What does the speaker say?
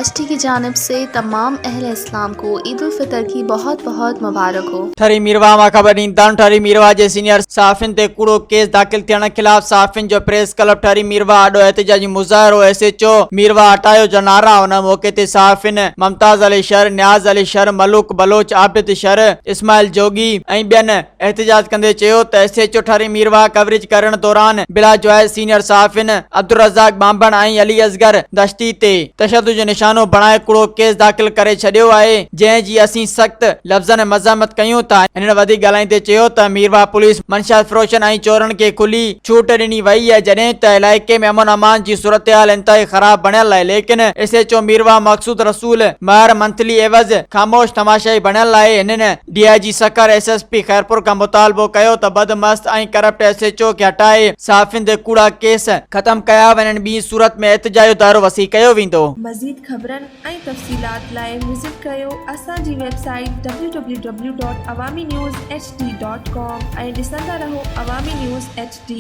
HT की जानिब से तमाम अहले इस्लाम को ईद उल फितर की बहुत बहुत मुबारक हो। ठरी मीरवा मां ख़बर ॾींदा ठरी मीरवा जे सीनियर साफ़िन ते कूड़ो केस दाख़िल थियण खिलाफ़ साफ़िन जो प्रेस क्लब ठरी मीरवा आॾो एहतिजाजी मुज़ाहिरो SHO मीरवा हटायो जो नारा। उन मौके ते साफ़िन मुमताज़ अली शर, न्याज़ अली शर, मलूक बलोच, आबिद शर, इस्माइल जोगी ऐं ॿियनि एहतिजाज कंदे चयो त SHO ठरी मीरवा कवरेज करण दौरान बिला जोइज़ सीनियर साफ़िन अब्दुल रज़ाक बांबण ऐं अली असगर दश्ती ते तशद्दुद जो निशानो बणाए कूड़ो केस दाख़िल करे छॾियो आहे, जंहिं जी असीं सख़्त लफ़्ज़नि मज़म्मत कयूं था। हिननि वधीक ॻाल्हाईंदे चयो त मीरवा पुलिस मंशात फ़रोशन ऐं चोरनि खे खुली छूट ॾिनी वई आहे, जॾहिं त इलाइक़े में अमन अमान जी सूरतहाल इंतहाई ख़राब बणियल आहे। लेकिन SHO मीरवा मक़सूद रसूल महर मंथली एवज़ ख़ामोश तमाशाई बणियल आहे। हिननि DIG सकर SSP खैरपुर खां मुतालबो कयो त बदमस्त ऐं करप्ट SHO खे हटाए साफ़िन ते कूड़ा केस ख़त्म कया वञनि। ॿी सूरत में एहतिजाज जो दायरो वसी कयो वेंदो। मज़ीद ख़बरनि ऐं तफ़सीलात लाइ विज़िट कयो असांजी वेबसाइट www.awamiNewsHD.com ऐं ॾिसंदा रहो अवामी न्यूज़ HD।